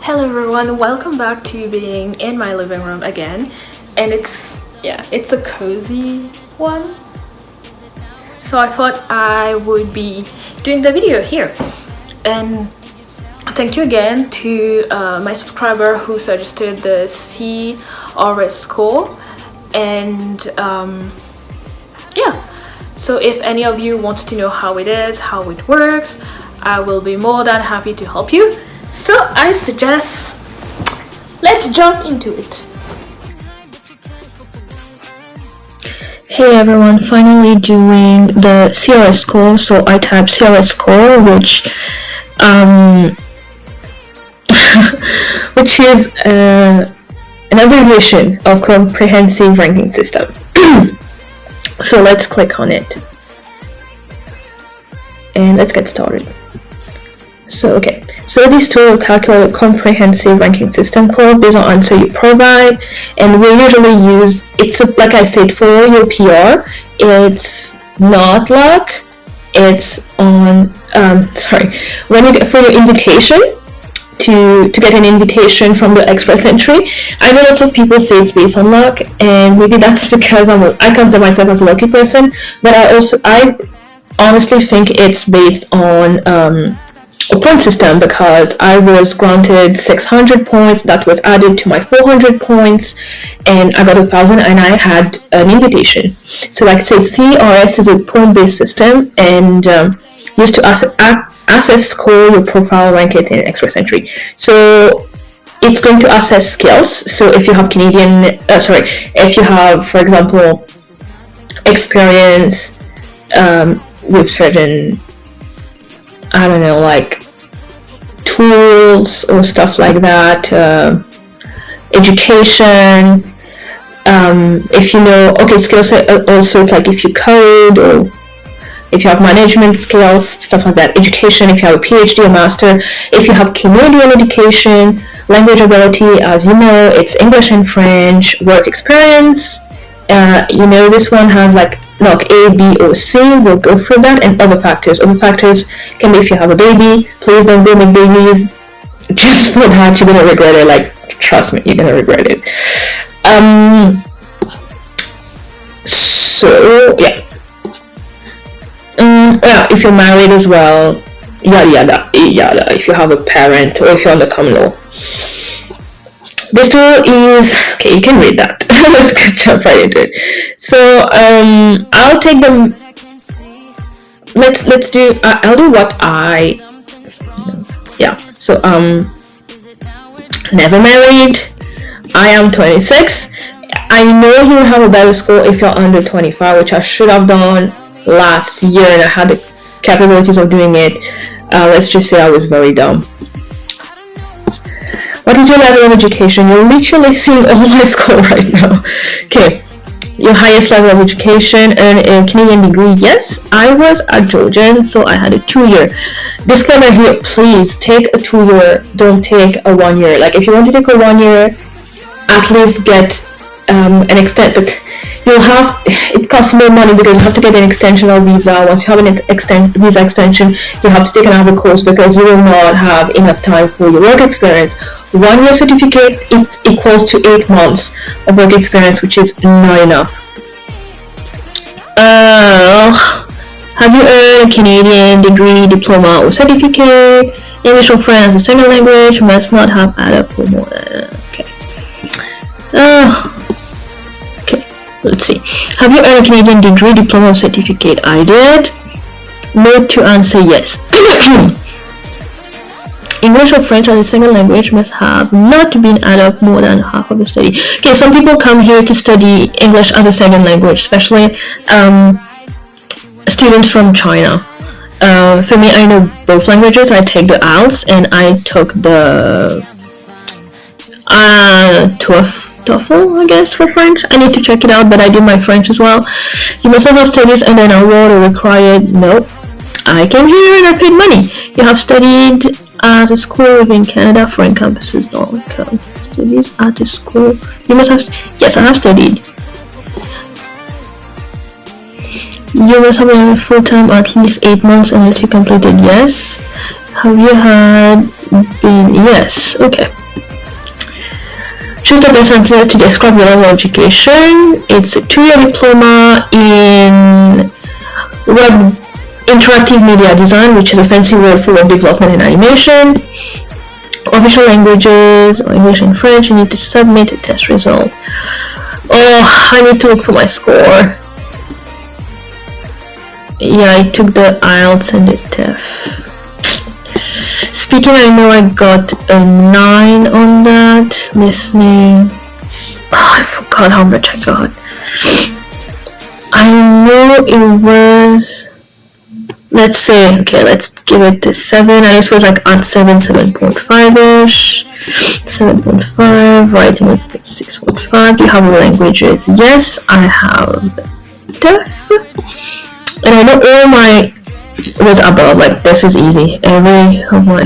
Hello everyone, welcome back to being in my living room again. And it's a cozy one. So I thought I would be doing the video here. And thank you again to my subscriber who suggested the CRS Score. And yeah, so if any of you wants to know how it is, how it works, I will be more than happy to help you. So I suggest let's jump into it. Hey everyone, finally doing the CRS Score. So I type CRS Score, which which is an abbreviation of Comprehensive Ranking System. So let's click on it and let's get started. So this tool will calculate a comprehensive ranking system score based on answer you provide, and we usually use like I said, for your PR, it's not luck. It's on when you get for your invitation to get an invitation from the express entry. I know lots of people say it's based on luck, and maybe that's because I consider myself as a lucky person, but I honestly think it's based on a point system, because I was granted 600 points that was added to my 400 points, and I got 1,000, and I had an invitation. So like I say, CRS is a point-based system, and used to assess score your profile, rank it in express entry. So it's going to assess skills. So if you have if you have, for example, experience with certain, I don't know, like tools or stuff like that, education, if you know, skills also, it's like if you code or if you have management skills, stuff like that. Education, if you have a PhD or master, if you have Canadian education, language ability, as you know, it's English and French, work experience, this one has like A, B, or C. We'll go through that, and other factors. Other factors can be if you have a baby. Please don't go make babies. Just for that, you're gonna regret it. Like, trust me, you're gonna regret it. So yeah. If you're married as well, yada yada yada. If you have a parent, or if you're on the common law. This tool is okay. You can read that. Let's jump right into it. So I'll take them. Let's do. I'll do what I. Yeah. So never married. I am 26. I know you have a better score if you're under 25, which I should have done last year, and I had the capabilities of doing it. Let's just say I was very dumb. What is your level of education? You're literally seeing all my score right now. Okay, your highest level of education, and a Canadian degree. Yes, I was a Georgian, so I had a 2-year. Disclaimer here, please take a 2-year, don't take a 1-year. Like, if you want to take a 1-year, at least get an extent, but it costs more money because you have to get an extension of visa. Once you have an visa extension, you have to take another course because you will not have enough time for your work experience. 1-year certificate, it equals to 8 months of work experience, which is not enough. Have you earned a Canadian degree, diploma, or certificate? English or French as a second language must not have added for more than, let's see. Have you earned a Canadian degree, diploma, or certificate? I did. Note to answer yes. English or French as a second language must have not been added more than half of the study. Okay, some people come here to study English as a second language, especially students from China. For me, I know both languages. I take the IELTS and I took the TOEFL, I guess, for French. I need to check it out, but I did my French as well. You must have studies and then award or required. Nope. I came here and I paid money. You have studied at a school within Canada. Foreign campuses don't count. Studies at a school. You must have. Yes, I have studied. You must have been full-time at least 8 months unless you completed. Yes. Have you had been? Yes, okay. Choose the best answer to describe your level of education. It's a 2-year diploma in web interactive media design, which is a fancy word for web development and animation. Official languages, English and French. You need to submit a test result. Oh, I need to look for my score. Yeah, I took the IELTS and the TEF. Speaking, I know I got a 9 on that. Listening, I forgot how much I got. I know it was, let's say, okay, let's give it a 7, and it was like at 7.5ish. 7.5, writing it's 6.5. Do you have languages? Yes, I have TEF. And I know all my was above, like this is easy. Every of my,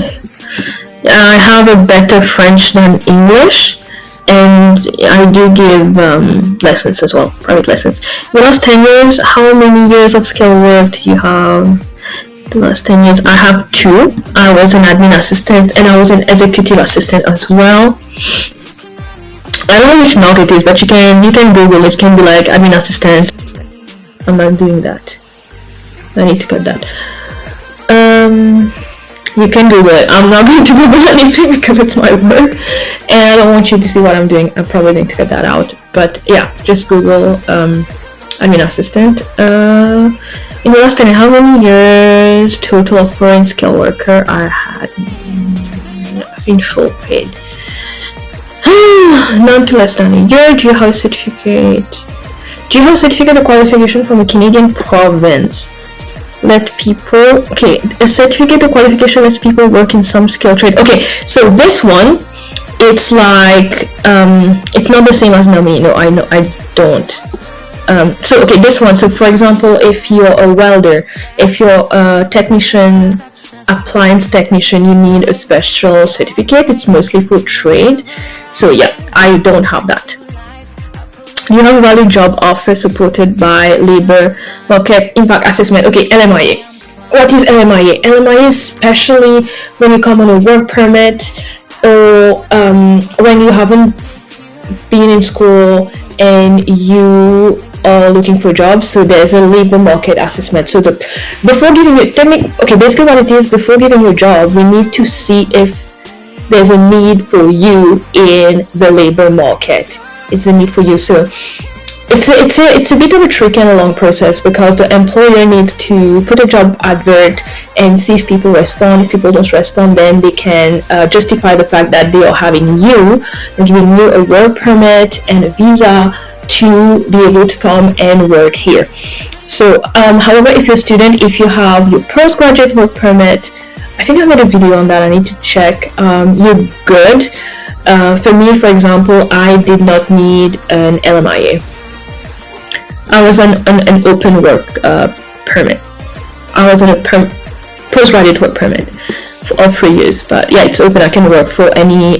I have a better French than English, and I do give lessons as well, private lessons. The last 10 years, how many years of skill work do you have? The last 10 years, I have 2. I was an admin assistant and I was an executive assistant as well. I don't know which note it is, but you can Google it. It can be like admin assistant. I'm not doing that. I need to cut that. You can Google it. I'm not going to Google anything because it's my work and I don't want you to see what I'm doing. I'm probably going to cut that out. But yeah, just Google admin assistant. In the last 10, how many years total of foreign skilled worker I had? I've been full paid. None to less than a year. Do you have a certificate? Do you have a certificate of qualification from a Canadian province? Let people, okay, a certificate of qualification lets people work in some skill trade. Okay, so this one, it's like, it's not the same as NAMI. No, I don't. So okay, this one, so for example, if you're a welder, if you're a technician, appliance technician, you need a special certificate. It's mostly for trade. So yeah, I don't have that. You have a valid job offer supported by labor market impact assessment. Okay, LMIA. What is LMIA? LMIA is especially when you come on a work permit or when you haven't been in school and you are looking for jobs. So there's a labor market assessment. So before giving you basically what it is, before giving you a job, we need to see if there's a need for you in the labor market. It's a need for you. So it's a bit of a tricky and a long process because the employer needs to put a job advert and see if people respond. If people don't respond, then they can justify the fact that they are having you and giving you a work permit and a visa to be able to come and work here. So however, if you're a student, if you have your postgraduate work permit, I think I made a video on that, I need to check, you're good. For me, for example, I did not need an LMIA. I was on an open work permit. I was on a postgraduate work permit of 3 years, but yeah, it's open. I can work for any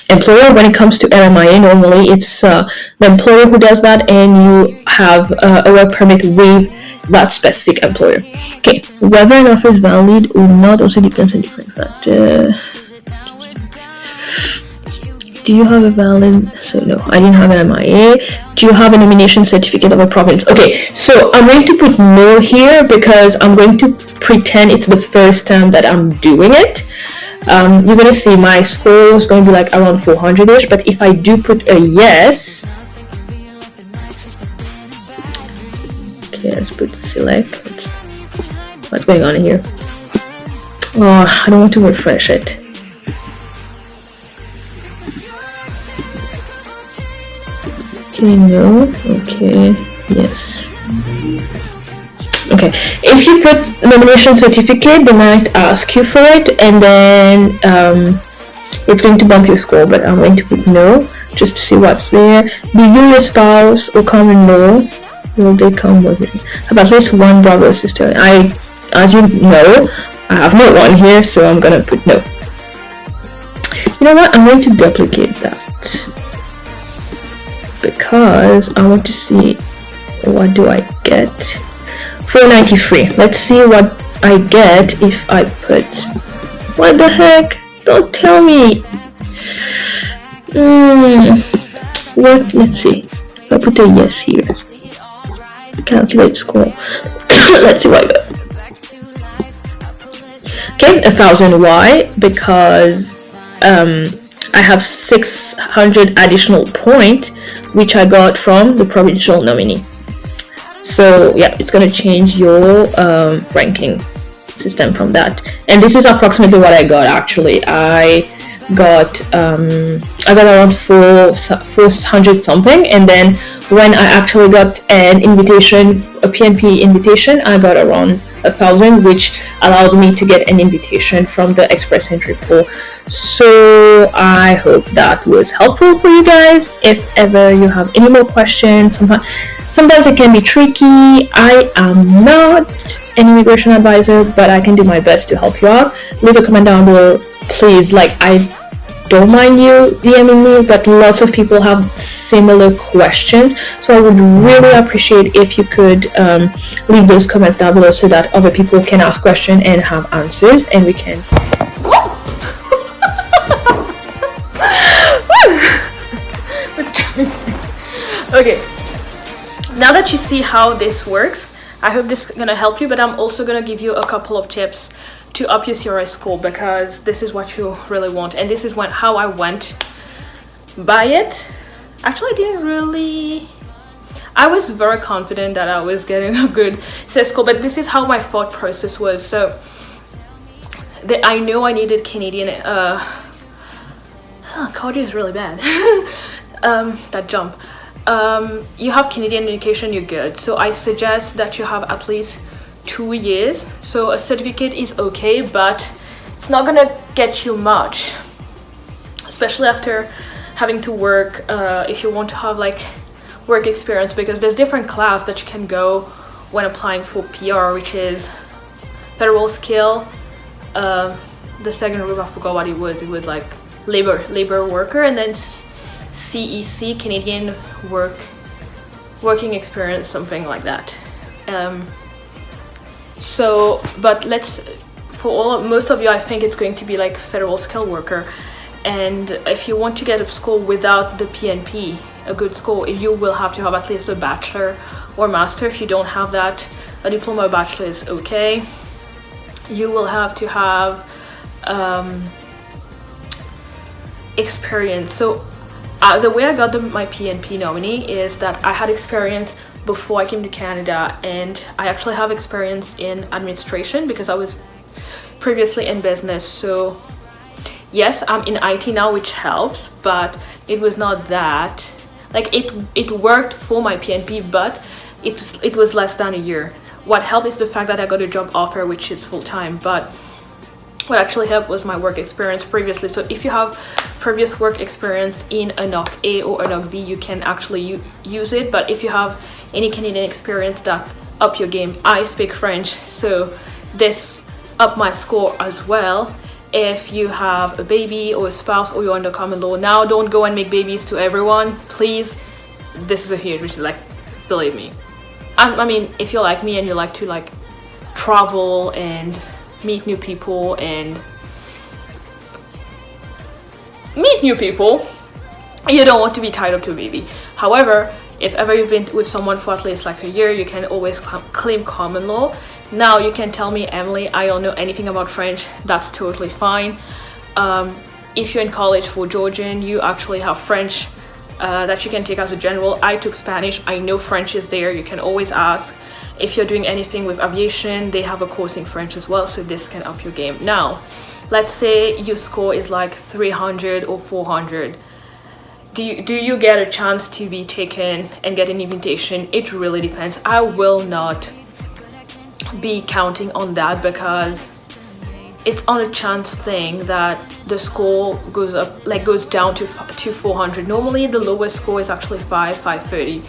employer. When it comes to LMIA, normally it's the employer who does that, and you have a work permit with that specific employer. Okay, whether an offer is valid or not also depends on different factors. Do you have a valid, so no, I didn't have an MIA. Do you have a nomination certificate of a province? Okay, so I'm going to put no here because I'm going to pretend it's the first time that I'm doing it. You're going to see my score is going to be like around 400-ish, but if I do put a yes, okay, let's put select. What's going on here? Oh, I don't want to refresh it. Okay, no, okay, yes. Okay, if you put nomination certificate, they might ask you for it, and then it's going to bump your score, but I'm going to put no, just to see what's there. Do you, your spouse, or come and know? Will they come with me? Have at least one brother or sister? As you know, I have no one here, so I'm gonna put no. You know what? I'm going to duplicate that because I want to see what do I get. 493. Let's see what I get if I put. What the heck? Don't tell me. What? Let's see. I'll put a yes here. Calculate score. Let's see what I got. Okay, 1,000. Why? Because I have 600 additional point, which I got from the provincial nominee. So yeah, it's gonna change your ranking system from that. And this is approximately what I got actually. I got around 400 something, and then when I actually got an invitation, a PNP invitation, I got around 1,000, which allowed me to get an invitation from the express entry pool. So I hope that was helpful for you guys. If ever you have any more questions, sometimes it can be tricky. I am not an immigration advisor, but I can do my best to help you out. Leave a comment down below, please. I don't mind you DMing me, but lots of people have similar questions, so I would really appreciate if you could leave those comments down below so that other people can ask questions and have answers, and we can okay, now that you see how this works, I hope this is gonna help you, but I'm also gonna give you a couple of tips to up your CRS score, because this is what you really want, and this is how I went by it. Actually, I was very confident that I was getting a good CRS score, but this is how my thought process was. So I know I needed Canadian cardio is really bad. That jump. You have Canadian education, you're good. So I suggest that you have at least 2 years. So a certificate is okay, but it's not gonna get you much, especially after having to work. If you want to have work experience, because there's different class that you can go when applying for PR, which is federal skill. The second group, I forgot what it was. It was like labor worker, and then CEC, Canadian working experience, something like that. But most of you, I think it's going to be like federal skill worker. And if you want to get a score without the PNP, a good score, you will have to have at least a bachelor or master. If you don't have that, a diploma or bachelor is okay. You will have to have experience. So the way I got my PNP nominee is that I had experience before I came to Canada, and I actually have experience in administration because I was previously in business. So yes, I'm in IT now, which helps, but it was not that it worked for my PNP, but it was less than a year. What helped is the fact that I got a job offer, which is full-time, but what actually helped was my work experience previously. So if you have previous work experience in a NOC A or a NOC B, you can actually use it. But if you have any Canadian experience, that up your game. I speak French, so this up my score as well. If you have a baby or a spouse, or you're under common law, now don't go and make babies to everyone, please. This is a huge reason, believe me. I mean, if you're like me and you like to travel and meet new people you don't want to be tied up to a baby. However, if ever you've been with someone for at least a year, you can always claim common law. Now you can tell me, Emily, I don't know anything about French. That's totally fine. If you're in college for Georgian, you actually have French that you can take as a general. I took Spanish. I know French is there. You can always ask. If you're doing anything with aviation, they have a course in French as well, so this can up your game. Now, let's say your score is 300 or 400. Do you get a chance to be taken and get an invitation? It really depends. I will not be counting on that, because it's on a chance thing that the score goes up, goes down to 400. Normally the lowest score is actually 530.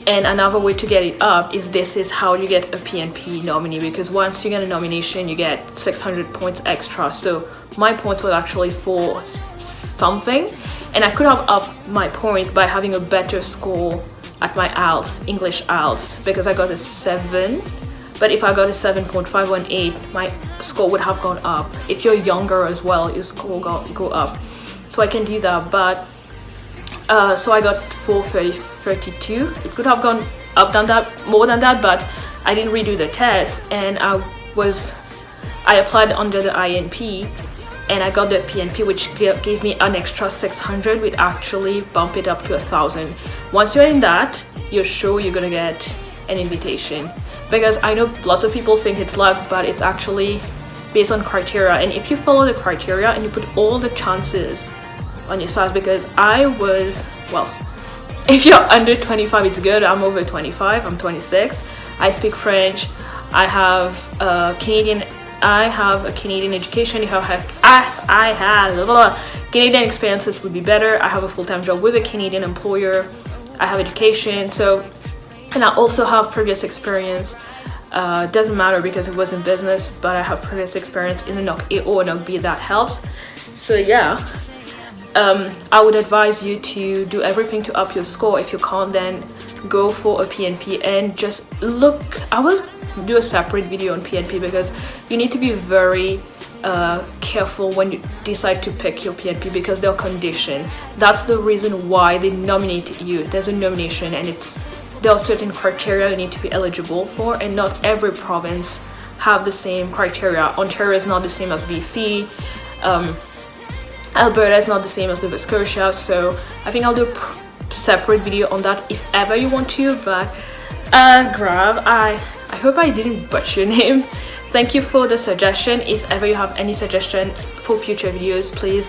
And another way to get it up is this is how you get a PNP nominee, because once you get a nomination, you get 600 points extra. So my points were actually 4 something, and I could have upped my point by having a better score at my IELTS, English IELTS, because I got a 7. But if I got a 7.518, my score would have gone up. If you're younger as well, your score will go up. So I can do that. But so I got 432. It could have gone up than that, more than that, but I didn't redo the test, and I applied under the INP, and I got the PNP, which gave me an extra 600, which actually bumped it up to 1,000. Once you're in that, you're sure you're gonna get an invitation, because I know lots of people think it's luck, but it's actually based on criteria. And if you follow the criteria and you put all the chances on your side, because I was, well, if you're under 25 it's good. I'm over 25, I'm 26. I speak French. I have a Canadian education. If I have Canadian experience, it would be better. I have a full-time job with a Canadian employer. I have education, so, and I also have previous experience. Doesn't matter because it was in business, but I have previous experience in a NOC A or a NOC B. That helps. So yeah, I would advise you to do everything to up your score. If you can't, then go for a PNP and just look. I will do a separate video on PNP because you need to be very careful when you decide to pick your PNP, because they're conditioned. That's the reason why they nominate you. There's a nomination, and there are certain criteria you need to be eligible for, and not every province have the same criteria. Ontario is not the same as BC. Alberta is not the same as Nova Scotia, so I think I'll do a separate video on that if ever you want to. But Grav, I hope I didn't butcher your name. Thank you for the suggestion. If ever you have any suggestion for future videos, please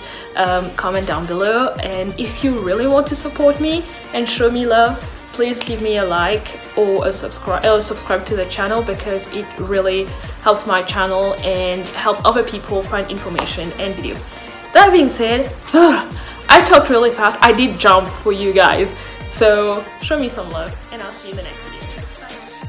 comment down below. And if you really want to support me and show me love, please give me a like or subscribe to the channel, because it really helps my channel and help other people find information and video. That being said, I talked really fast. I did jump for you guys, so show me some love, and I'll see you in the next video. Bye.